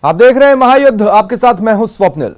आप देख रहे हैं महायुद्ध, आपके साथ मैं हूं स्वप्निल।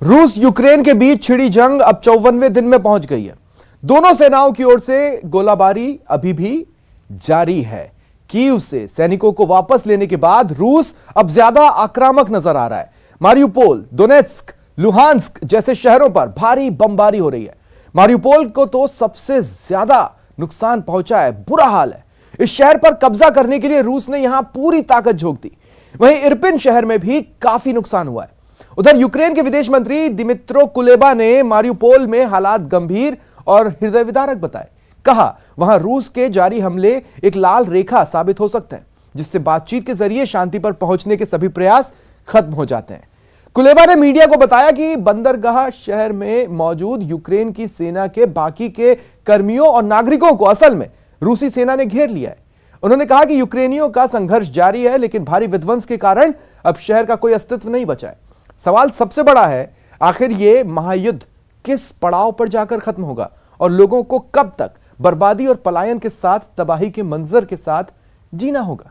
रूस यूक्रेन के बीच छिड़ी जंग अब 54वें दिन में पहुंच गई है। दोनों सेनाओं की ओर से गोलाबारी अभी भी जारी है। कीव से सैनिकों को वापस लेने के बाद रूस अब ज्यादा आक्रामक नजर आ रहा है। मारियुपोल, दोनेत्स्क, लुहांस्क जैसे शहरों पर भारी बमबारी हो रही है। मारियुपोल को तो सबसे ज्यादा नुकसान पहुंचा है, बुरा हाल है। इस शहर पर कब्जा करने के लिए रूस ने यहां पूरी ताकत झोंक दी। वहीं इरपिन शहर में भी काफी नुकसान हुआ है। उधर यूक्रेन के विदेश मंत्री दिमित्रो कुलेबा ने मारियुपोल में हालात गंभीर और हृदय विदारक बताए। कहा, वहां रूस के जारी हमले एक लाल रेखा साबित हो सकते हैं, जिससे बातचीत के जरिए शांति पर पहुंचने के सभी प्रयास खत्म हो जाते हैं। कुलेबा ने मीडिया को बताया कि बंदरगाह शहर में मौजूद यूक्रेन की सेना के बाकी के कर्मियों और नागरिकों को असल में रूसी सेना ने घेर लिया है। उन्होंने कहा कि यूक्रेनियों का संघर्ष जारी है, लेकिन भारी विध्वंस के कारण अब शहर का कोई अस्तित्व नहीं बचा है। सवाल सबसे बड़ा है, आखिर ये महायुद्ध किस पड़ाव पर जाकर खत्म होगा और लोगों को कब तक बर्बादी और पलायन के साथ, तबाही के मंजर के साथ जीना होगा।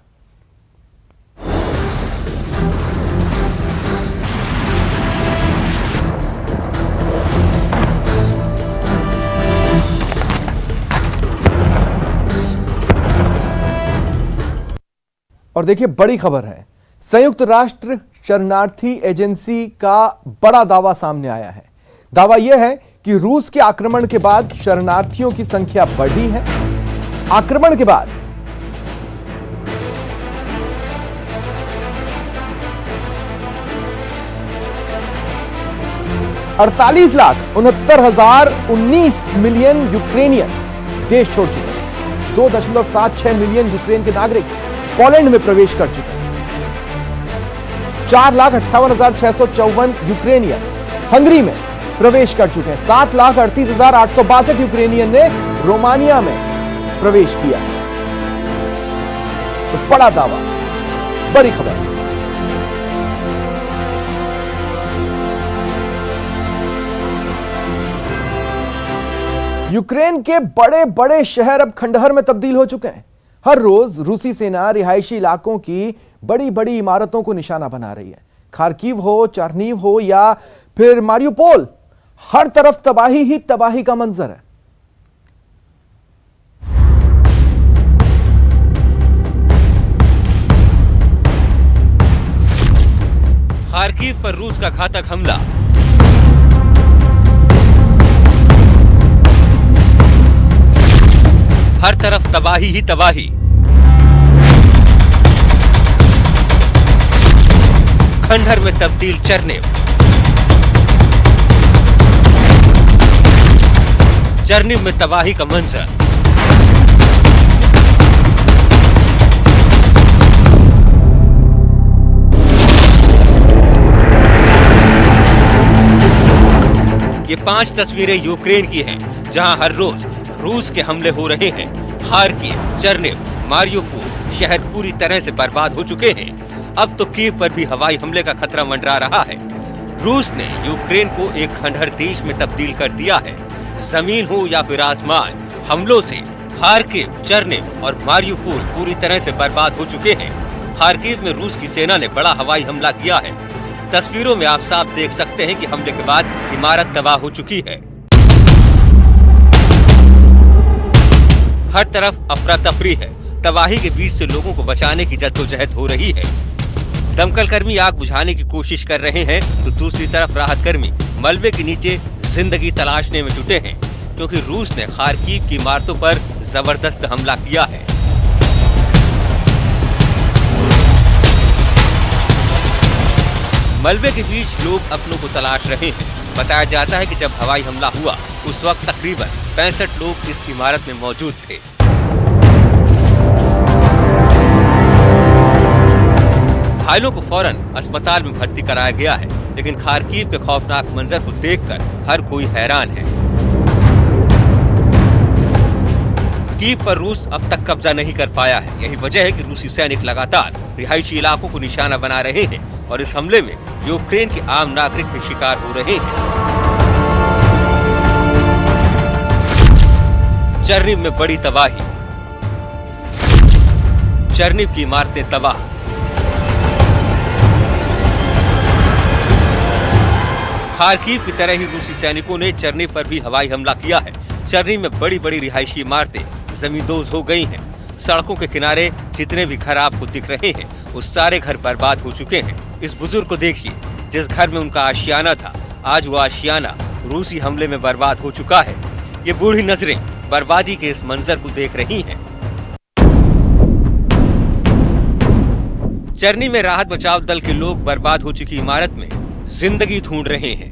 और देखिए, बड़ी खबर है। संयुक्त राष्ट्र शरणार्थी एजेंसी का बड़ा दावा सामने आया है। दावा यह है कि रूस के आक्रमण के बाद शरणार्थियों की संख्या बढ़ी है। आक्रमण के बाद 48,69,019 मिलियन यूक्रेनियन देश छोड़ चुके हैं। 2.76 मिलियन यूक्रेन के नागरिक पोलैंड में प्रवेश कर चुके हैं। 4,58,654 यूक्रेनियन हंगरी में प्रवेश कर चुके हैं। 7,38,862 यूक्रेनियन ने रोमानिया में प्रवेश किया। तो बड़ा दावा, बड़ी खबर। यूक्रेन के बड़े बड़े शहर अब खंडहर में तब्दील हो चुके हैं। हर रोज रूसी सेना रिहायशी इलाकों की बड़ी बड़ी इमारतों को निशाना बना रही है। खार्किव हो, चर्नीव हो या फिर मारियुपोल, हर तरफ तबाही ही तबाही का मंजर है। खार्किव पर रूस का घातक हमला। हर तरफ तबाही ही तबाही। खंडहर में तब्दील चर्निव। चर्निव में तबाही का मंजर। ये 5 तस्वीरें यूक्रेन की हैं, जहां हर रोज रूस के हमले हो रहे हैं। खार्किव, चर्निव, मारियुपोल शहर पूरी तरह से बर्बाद हो चुके हैं। अब तो कीव पर भी हवाई हमले का खतरा मंडरा रहा है। रूस ने यूक्रेन को एक खंडहर देश में तब्दील कर दिया है। जमीन हो या फिर आसमान, हमलों से खार्किव, चर्निव और मारियुपोल पूरी तरह से बर्बाद हो चुके हैं। खार्किव में रूस की सेना ने बड़ा हवाई हमला किया है। तस्वीरों में आप साफ देख सकते हैं कि हमले के बाद इमारत तबाह हो चुकी है। हर तरफ अफरा तफरी है। तबाही के बीच से लोगों को बचाने की जद्दोजहद हो रही है। दमकल कर्मी आग बुझाने की कोशिश कर रहे हैं, तो दूसरी तरफ राहत कर्मी मलबे के नीचे जिंदगी तलाशने में जुटे हैं, क्योंकि रूस ने खार्किव की इमारतों पर जबरदस्त हमला किया है। मलबे के बीच लोग अपनों को तलाश रहे हैं। बताया जाता है कि जब हवाई हमला हुआ, उस वक्त तकरीबन 65 लोग इस इमारत में मौजूद थे। घायलों को फौरन अस्पताल में भर्ती कराया गया है, लेकिन खार्किव के खौफनाक मंजर को देखकर हर कोई हैरान है। कीव पर रूस अब तक कब्जा नहीं कर पाया है। यही वजह है कि रूसी सैनिक लगातार रिहायशी इलाकों को निशाना बना रहे हैं और इस हमले में यूक्रेन के आम नागरिक भी शिकार हो रहे हैं। चर्निव में बड़ी तबाही। चर्निव की इमारतें तबाह। खार्किव की तरह ही रूसी सैनिकों ने चर्निव पर भी हवाई हमला किया है। चर्निव में बड़ी बड़ी रिहायशी इमारतें जमींदोज हो गई हैं। सड़कों के किनारे जितने भी घर आपको दिख रहे हैं, वो सारे घर बर्बाद हो चुके हैं। इस बुजुर्ग को देखिए, जिस घर में उनका आशियाना था, आज वो आशियाना रूसी हमले में बर्बाद हो चुका है। ये बूढ़ी नजरें बर्बादी के इस मंजर को देख रही हैं। चरनी में राहत बचाव दल के लोग बर्बाद हो चुकी इमारत में जिंदगी ढूंढ रहे हैं।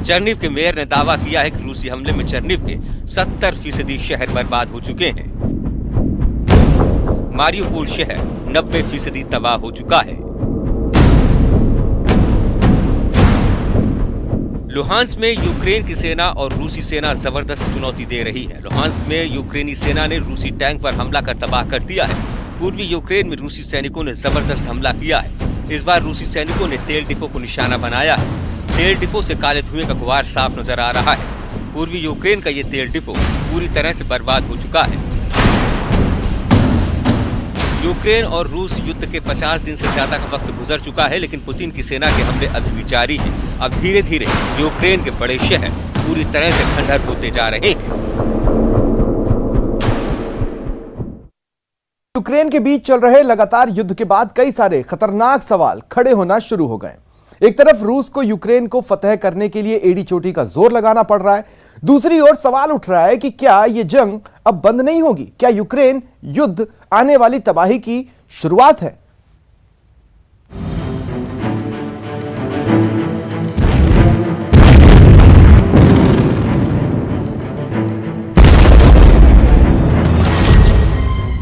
चरनीव के मेयर ने दावा किया है कि रूसी हमले में चरनीव के 70% शहर बर्बाद हो चुके हैं। मारियोपोल शहर 90% तबाह हो चुका है। लुहांस्क में यूक्रेन की सेना और रूसी सेना जबरदस्त चुनौती दे रही है। लुहांस्क में यूक्रेनी सेना ने रूसी टैंक पर हमला कर तबाह कर दिया है। पूर्वी यूक्रेन में रूसी सैनिकों ने जबरदस्त हमला किया है। इस बार रूसी सैनिकों ने तेल डिपो को निशाना बनाया है। तेल डिपो से काले धुएं का गुबार साफ नजर आ रहा है। पूर्वी यूक्रेन का ये तेल डिपो पूरी तरह से बर्बाद हो चुका है। यूक्रेन और रूस युद्ध के 50 दिन से ज्यादा का वक्त गुजर चुका है, लेकिन पुतिन की सेना के हमले अभी भी जारी हैं। अब धीरे धीरे यूक्रेन के बड़े शहर पूरी तरह से खंडहर होते जा रहे हैं। यूक्रेन के बीच चल रहे लगातार युद्ध के बाद कई सारे खतरनाक सवाल खड़े होना शुरू हो गए। एक तरफ रूस को यूक्रेन को फतह करने के लिए एड़ी चोटी का जोर लगाना पड़ रहा है, दूसरी ओर सवाल उठ रहा है कि क्या यह जंग अब बंद नहीं होगी? क्या यूक्रेन युद्ध आने वाली तबाही की शुरुआत है?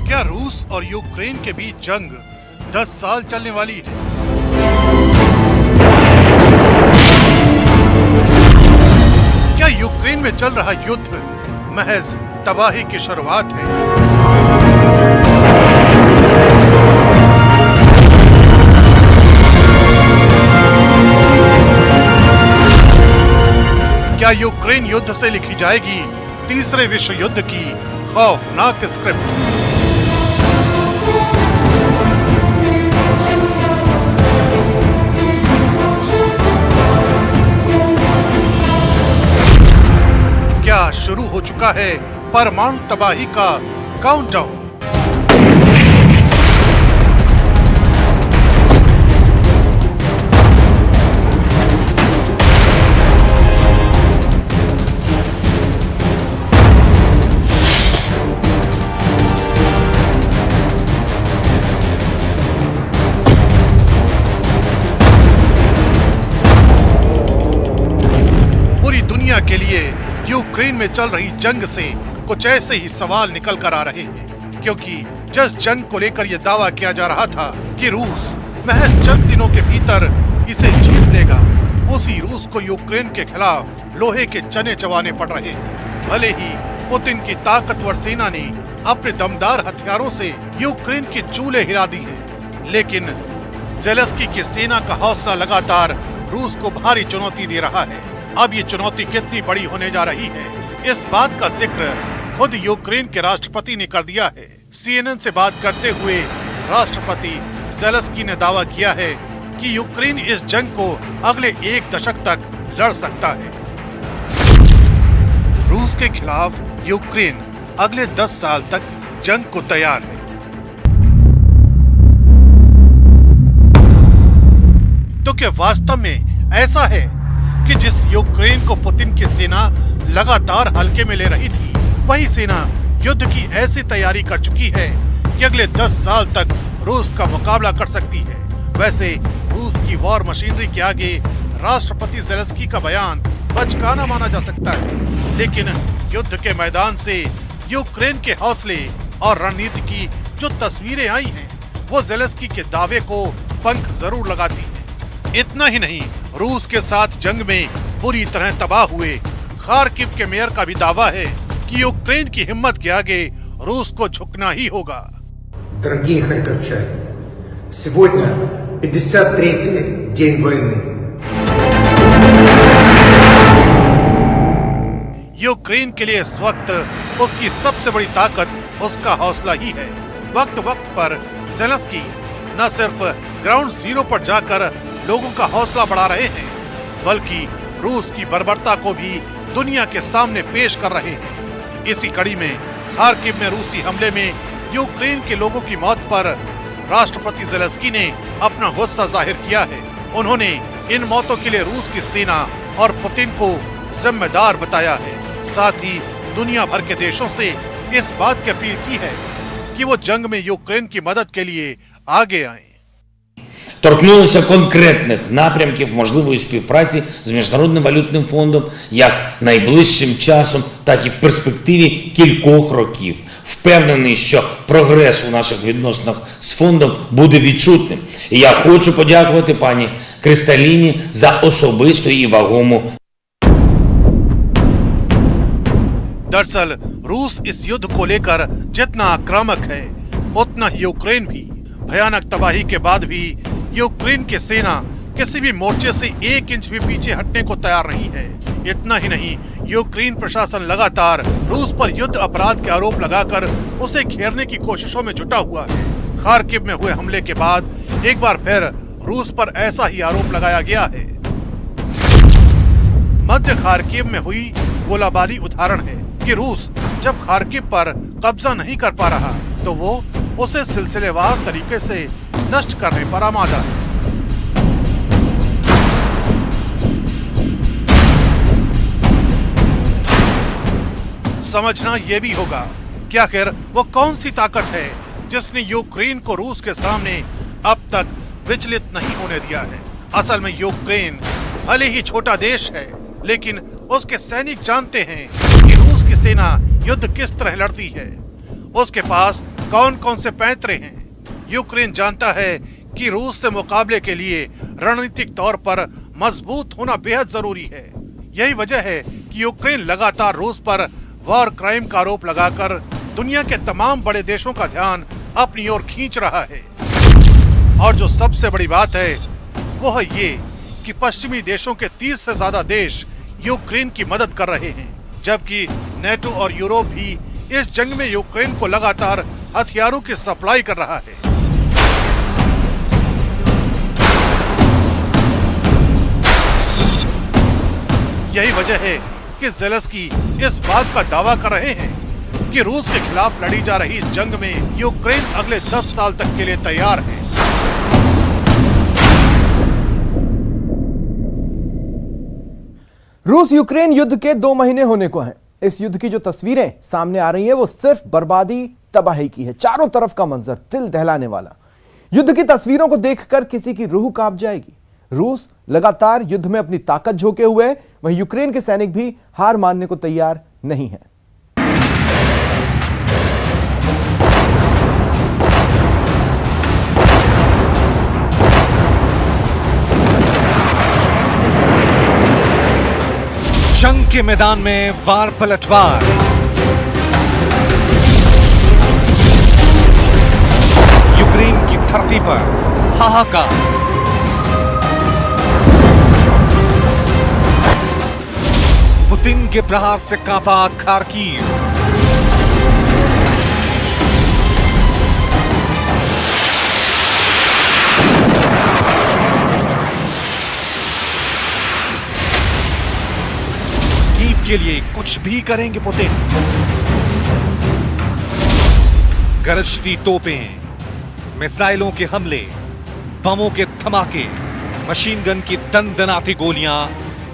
क्या रूस और यूक्रेन के बीच जंग 10 साल चलने वाली है? क्या यूक्रेन में चल रहा युद्ध महज तबाही की शुरुआत है? क्या यूक्रेन युद्ध से लिखी जाएगी तीसरे विश्व युद्ध की खौफनाक स्क्रिप्ट? क्या शुरू हो चुका है परमाणु तबाही का काउंटडाउन? पूरी दुनिया के लिए यूक्रेन में चल रही जंग से कुछ ऐसे ही सवाल निकल कर आ रहे हैं, क्योंकि जिस जंग को लेकर यह दावा किया जा रहा था कि रूस महज चंद दिनों के भीतर इसे जीत लेगा, उसी रूस को यूक्रेन के खिलाफ लोहे के चने चबाने पड़ रहे हैं। भले ही पुतिन की ताकतवर सेना ने अपने दमदार हथियारों से यूक्रेन की चूल्हे हिला दी हैं, लेकिन ज़ेलेंस्की की सेना का हौसला लगातार रूस को भारी चुनौती दे रहा है। अब ये चुनौती कितनी बड़ी होने जा रही है, इस बात का जिक्र खुद यूक्रेन के राष्ट्रपति ने कर दिया है। CNN से बात करते हुए राष्ट्रपति ज़ेलेंस्की ने दावा किया है कि यूक्रेन इस जंग को अगले 1 दशक तक लड़ सकता है। रूस के खिलाफ यूक्रेन अगले 10 साल तक जंग को तैयार है। तो क्या वास्तव में ऐसा है कि जिस यूक्रेन को पुतिन की सेना लगातार हल्के में ले रही थी, वही सेना युद्ध की ऐसी तैयारी कर चुकी है कि अगले 10 साल तक रूस का मुकाबला कर सकती है? वैसे रूस की वॉर मशीनरी के आगे राष्ट्रपति ज़ेलेंस्की का बयान बचकाना माना जा सकता है, लेकिन युद्ध के मैदान से यूक्रेन के हौसले और रणनीति की जो तस्वीरें आई हैं, वो ज़ेलेंस्की के दावे को पंख जरूर लगाती हैं। इतना ही नहीं, रूस के साथ जंग में बुरी तरह तबाह हुए खार्किव के मेयर का भी दावा है कि यूक्रेन की हिम्मत के आगे रूस को झुकना ही होगा। Дорогие харьковчане, сегодня 53-й день войны. यूक्रेन के लिए इस वक्त उसकी सबसे बड़ी ताकत उसका हौसला ही है। वक्त वक्त पर ज़ेलेंस्की न सिर्फ ग्राउंड जीरो पर जाकर लोगों का हौसला बढ़ा रहे हैं, बल्कि रूस की बर्बरता को भी दुनिया के सामने पेश कर रहे हैं। इसी कड़ी में खार्किव में रूसी हमले में यूक्रेन के लोगों की मौत पर राष्ट्रपति ज़ेलेंस्की ने अपना गुस्सा जाहिर किया है। उन्होंने इन मौतों के लिए रूस की सेना और पुतिन को जिम्मेदार बताया है। साथ ही दुनिया भर के देशों से इस बात की अपील की है कि वो जंग में यूक्रेन की मदद के लिए आगे आएं। Торкнулися конкретних напрямків можливої співпраці з Міжнародним валютним фондом як найближчим часом, так і в перспективі кількох років. Впевнений, що прогрес у наших відносинах з фондом буде відчутним. І я хочу подякувати пані Кристаліні за особисту і вагому. दरअसल रूस इस युद्ध को लेकर जितना आक्रामक है, उतना ही यूक्रेन भी। भयानक तबाही के बाद भी यूक्रेन की सेना किसी भी मोर्चे से 1 इंच भी पीछे हटने को तैयार नहीं है। इतना ही नहीं, यूक्रेन प्रशासन लगातार रूस पर युद्ध अपराध के आरोप लगाकर उसे घेरने की कोशिशों में जुटा हुआ है। खार्किव में हुए हमले के बाद एक बार फिर रूस पर ऐसा ही आरोप लगाया गया है। मध्य खार्किव में हुई गोलाबारी उदाहरण है कि रूस जब खार्किव पर कब्जा नहीं कर पा रहा तो वो उसे सिलसिलेवार तरीके से नष्ट करने पर आमादा है। समझना यह भी होगा कि आखिर वो कौन सी ताकत है जिसने यूक्रेन को रूस के सामने अब तक विचलित नहीं होने दिया है। असल में यूक्रेन भले ही छोटा देश है, लेकिन उसके सैनिक जानते हैं कि रूस की सेना युद्ध किस तरह लड़ती है, उसके पास कौन कौन से पैंतरे हैं। यूक्रेन जानता है कि रूस से मुकाबले के लिए रणनीतिक तौर पर मजबूत होना बेहद जरूरी है। यही वजह है कि यूक्रेन लगातार रूस पर वॉर क्राइम का आरोप लगाकर दुनिया के तमाम बड़े देशों का ध्यान अपनी ओर खींच रहा है। और जो सबसे बड़ी बात है वो है ये कि पश्चिमी देशों के 30 से ज्यादा देश यूक्रेन की मदद कर रहे हैं, जबकि नेटो और यूरोप भी इस जंग में यूक्रेन को लगातार हथियारों की सप्लाई कर रहा है। यही वजह है कि ज़ेलेंस्की इस बात का दावा कर रहे हैं कि रूस के खिलाफ लड़ी जा रही इस जंग में यूक्रेन अगले 10 साल तक के लिए तैयार है। रूस यूक्रेन युद्ध के 2 महीने होने को हैं। इस युद्ध की जो तस्वीरें सामने आ रही हैं वो सिर्फ बर्बादी तबाही की है। चारों तरफ का मंजर दिल दहलाने वाला। युद्ध की तस्वीरों को देखकर किसी की रूह कांप जाएगी। रूस लगातार युद्ध में अपनी ताकत झोंके हुए है, वहीं यूक्रेन के सैनिक भी हार मानने को तैयार नहीं है। जंग के मैदान में वार पलटवार, यूक्रेन की धरती पर हाहाकार, पुतिन के प्रहार से कांपा खार्किव, कीव के लिए कुछ भी करेंगे पुतिन। गरजती तोपें, मिसाइलों के हमले, बमों के धमाके, मशीन गन की दनदनाती गोलियां,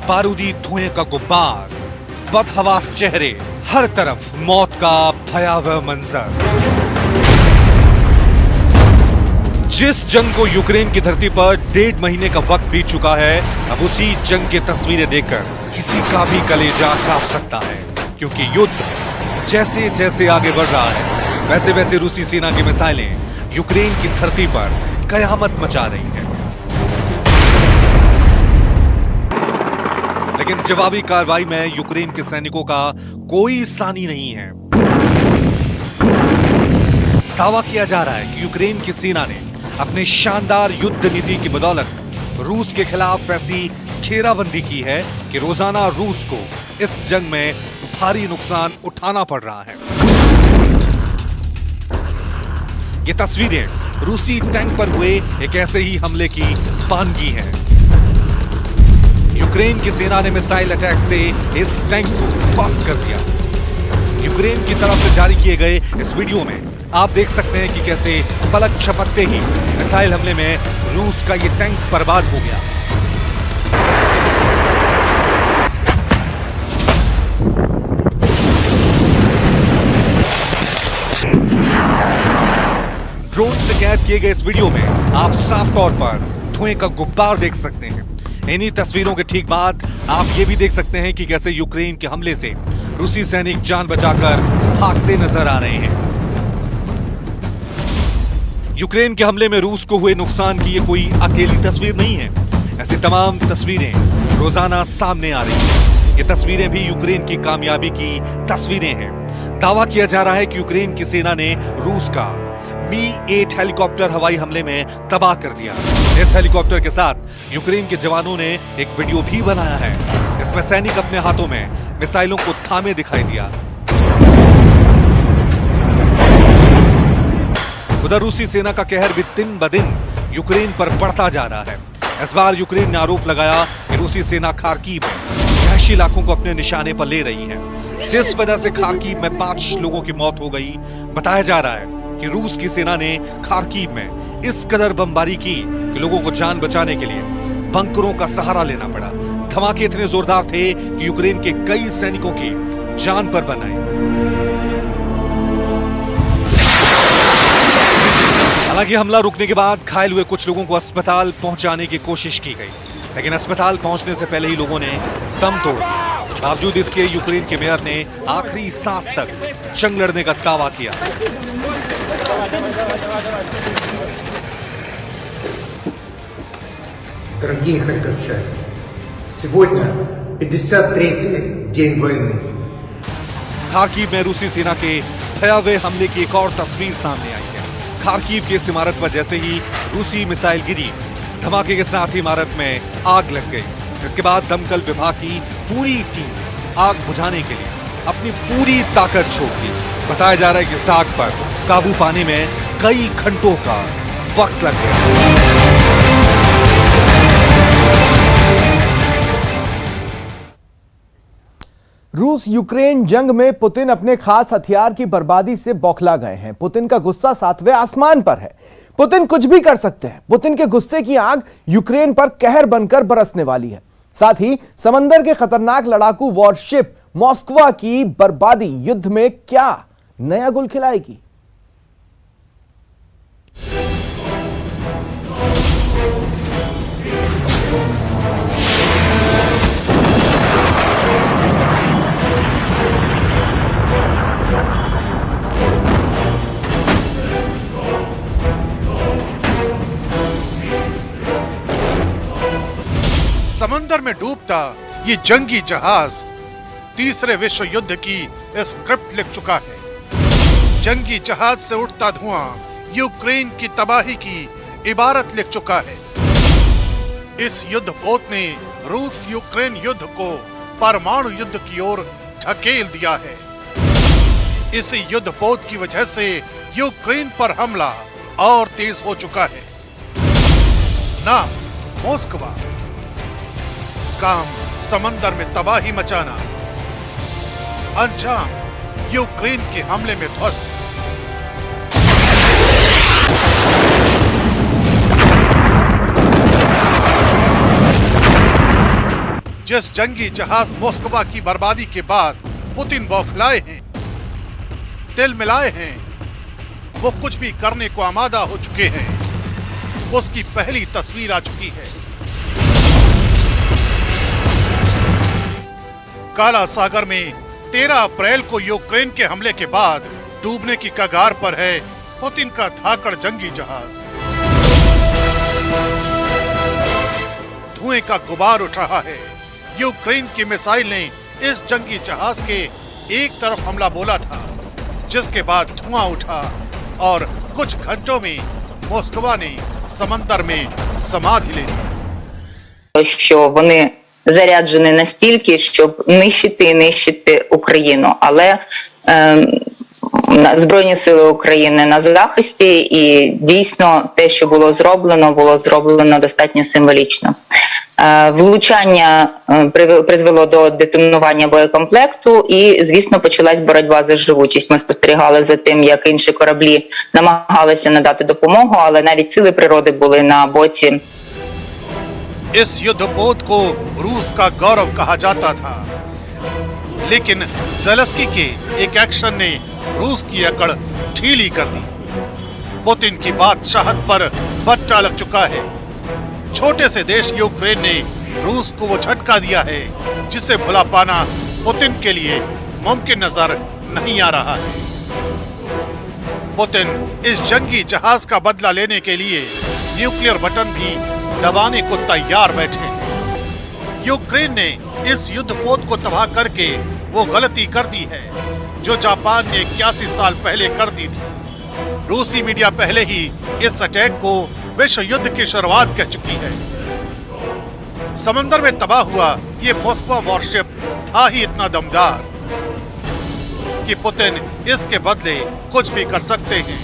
बारूदी धुएं का गुब्बार, बदहवास चेहरे, हर तरफ मौत का भयावह मंजर। जिस जंग को यूक्रेन की धरती पर 1.5 महीने का वक्त बीत चुका है, अब उसी जंग की तस्वीरें देखकर किसी का भी कलेजा कांप सकता है, क्योंकि युद्ध जैसे जैसे आगे बढ़ रहा है, वैसे वैसे रूसी सेना की मिसाइलें यूक्रेन की धरती पर कयामत मचा रही है। लेकिन जवाबी कार्रवाई में यूक्रेन के सैनिकों का कोई सानी नहीं है। दावा किया जा रहा है कि यूक्रेन की सेना ने अपने शानदार युद्ध नीति की बदौलत रूस के खिलाफ ऐसी घेराबंदी की है कि रोजाना रूस को इस जंग में भारी नुकसान उठाना पड़ रहा है। ये तस्वीरें रूसी टैंक पर हुए एक ऐसे ही हमले की बानगी है। यूक्रेन की सेना ने मिसाइल अटैक से इस टैंक को ध्वस्त कर दिया। यूक्रेन की तरफ से जारी किए गए इस वीडियो में आप देख सकते हैं कि कैसे पलक झपकते ही मिसाइल हमले में रूस का ये टैंक बर्बाद हो गया। ड्रोन से कैद किए गए इस वीडियो में आप साफ तौर पर धुएं का गुब्बार देख सकते हैं। इन्हीं तस्वीरों के ठीक बाद आप ये भी देख सकते हैं कि कैसे यूक्रेन के हमले से रूसी सैनिक जान बचाकर भागते नजर आ रहे हैं। यूक्रेन के हमले में रूस को हुए नुकसान की ये कोई अकेली तस्वीर नहीं है। ऐसी तमाम तस्वीरें रोजाना सामने आ रही हैं। ये तस्वीरें भी यूक्रेन की कामयाबी की तस्वीरें हैं। दावा किया जा रहा है कि यूक्रेन की सेना ने रूस का Mi-8 हेलीकॉप्टर हवाई हमले में तबाह कर दिया। इस हेलीकॉप्टर के साथ यूक्रेन के जवानों ने एक वीडियो भी बनाया है। इसमें सैनिक अपने हाथों में मिसाइलों को थामे दिखाई दिया। उधर रूसी सेना का कहर भी दिन ब दिन यूक्रेन पर बढ़ता जा रहा है। इस बार यूक्रेन ने आरोप लगाया कि रूसी सेना खार्किव में रिहायशी इलाकों को अपने निशाने पर ले रही है, जिस वजह से खार्किव में 5 लोगों की मौत हो गई। बताया जा रहा है कि रूस की सेना ने खार्किव में इस कदर बमबारी की कि लोगों को जान बचाने के लिए बंकरों का सहारा लेना पड़ा। धमाके इतने जोरदार थे कि यूक्रेन के कई सैनिकों की जान पर बन आई। हालांकि हमला रुकने के बाद घायल हुए कुछ लोगों को अस्पताल पहुंचाने की कोशिश की गई, लेकिन अस्पताल पहुंचने से पहले ही लोगों ने दम तोड़ दिया। बावजूद इसके यूक्रेन के मेयर ने आखिरी सांस तक जंग लड़ने का दावा किया। Дорогие харьковчане, сегодня 53-й день войны. खार्किव में रूसी सेना के भयावह हमले की एक और तस्वीर सामने आई है। खार्किव की इस इमारत पर जैसे ही रूसी मिसाइल गिरी, धमाके के साथ ही इमारत में आग लग गई। इसके बाद दमकल विभाग की पूरी टीम आग बुझाने के लिए अपनी पूरी ताकत झोंक दी। बताया जा रहा है कि इस आग पर काबू पाने में कई घंटों का वक्त लग गया। रूस यूक्रेन जंग में पुतिन अपने खास हथियार की बर्बादी से बौखला गए हैं। पुतिन का गुस्सा 7वें आसमान पर है। पुतिन कुछ भी कर सकते हैं। पुतिन के गुस्से की आग यूक्रेन पर कहर बनकर बरसने वाली है। साथ ही समंदर के खतरनाक लड़ाकू वॉरशिप मॉस्कवा की बर्बादी युद्ध में क्या नया गुल खिलाएगी। समंदर में डूबता ये जंगी जहाज तीसरे विश्व युद्ध की स्क्रिप्ट लिख चुका है। जंगी जहाज से उठता धुआं यूक्रेन की तबाही की इबारत लिख चुका है। इस युद्ध पोत ने रूस यूक्रेन युद्ध को परमाणु युद्ध की ओर ढकेल दिया है। इस युद्ध पोत की वजह से यूक्रेन पर हमला और तेज हो चुका है। नाम मॉस्कवा, काम समंदर में तबाही मचाना, अंजाम यूक्रेन के हमले में ध्वस्त। जिस जंगी जहाज मॉस्कवा की बर्बादी के बाद पुतिन बौखलाए हैं, तिल मिलाए हैं, वो कुछ भी करने को आमादा हो चुके हैं, उसकी पहली तस्वीर आ चुकी है। काला सागर में 13 अप्रैल को यूक्रेन के हमले के बाद डूबने की कगार पर है पुतिन का धाकड़ जंगी जहाज। धुएं का गुबार उठ रहा है। यूक्रेन की मिसाइल ने इस जंगी जहाज के एक तरफ हमला बोला था, जिसके बाद धुआं उठा और कुछ घंटों में मॉस्कवा ने समंदर में समाधि ले ली। Що вони заряджені настільки, щоб нищити Україну. Але Збройні сили України на захисті, і дійсно те, що було зроблено достатньо символічно. Влучання призвело до детонування боєкомплекту і, звісно, почалась боротьба за живучість. Ми спостерігали за тим, як інші кораблі намагалися надати допомогу, але навіть сили природи були на боці. इस युद्धपोत को रूस का गौरव कहा जाता था, लेकिन ज़ेलेंस्की के एक एक्शन ने रूस की अकड़ ढीली कर दी। पुतिन की बादशाहत पर बट्टा लग चुका है। छोटे से देश यूक्रेन ने रूस को वो झटका दिया है जिसे भुला पाना पुतिन के लिए मुमकिन नजर नहीं आ रहा है। पुतिन इस जंगी जहाज का बदला लेने के लिए न्यूक्लियर बटन भी दबाने को तैयार बैठे हैं। यूक्रेन ने इस युद्धपोत को तबाह करके वो गलती कर दी है जो जापान ने 81 साल पहले कर दी थी। रूसी मीडिया पहले ही इस अटैक को विश्व युद्ध की शुरुआत कह चुकी है। समंदर में तबाह हुआ ये मॉस्को वॉरशिप था ही इतना दमदार कि पुतिन इसके बदले कुछ भी कर सकते हैं।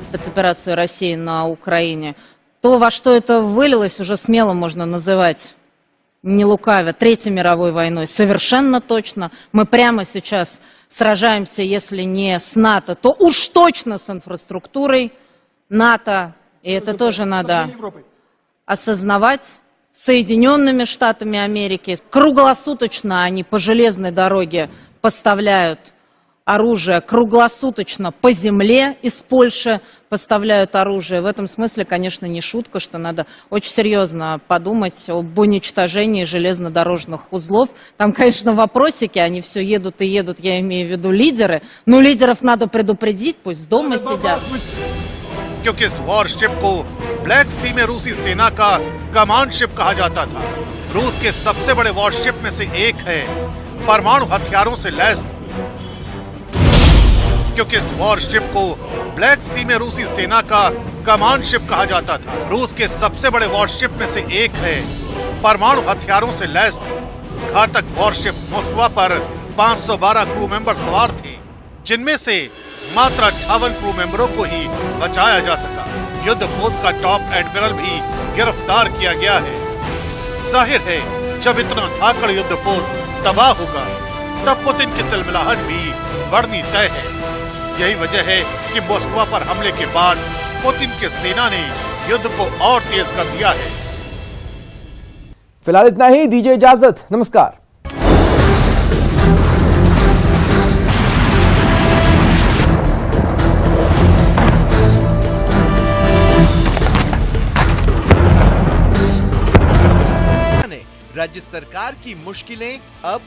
Спецоперацию России на Украине, то, во что это вылилось, уже смело можно называть, не лукавя, Третьей мировой войной. Совершенно точно. Мы прямо сейчас сражаемся, если не с НАТО, то уж точно с инфраструктурой НАТО. И это тоже надо осознавать. Соединенными Штатами Америки. Круглосуточно они по железной дороге поставляют оружие, круглосуточно по земле из Польши поставляют оружие. В этом смысле, конечно, не шутка, что надо очень серьезно подумать об уничтожении железнодорожных узлов. Там, конечно, вопросики, они все едут и едут, я имею в виду лидеры. Но лидеров надо предупредить, пусть дома сидят. क्योंकि इस वॉरशिप को ब्लैक सी में रूसी सेना का कमांड शिप कहा जाता था। रूस के सबसे बड़े वॉरशिप में से एक है, परमाणु हथियारों से लैस। क्योंकि इस वॉरशिप को ब्लैक सी में रूसी सेना का कमांड शिप कहा जाता था। रूस के सबसे बड़े वॉरशिप में से एक है, परमाणु हथियारों से लैस। घातक वॉरशिप मॉस्को पर 512 क्रू मेंबर सवार थे, जिनमें से मात्र 58 क्रू मेंबरों को ही बचाया जा सका। युद्धपोत का टॉप एडमिरल भी गिरफ्तार किया गया है। जाहिर है जब इतना धाकड़ युद्धपोत तबाह होगा तब पुतिन की तिलमिलाहट भी बढ़नी तय है। यही वजह है कि मॉस्को पर हमले के बाद पुतिन की सेना ने युद्ध को और तेज कर दिया है। फिलहाल इतना ही, दीजिए इजाजत, नमस्कार। राज्य सरकार की मुश्किलें अब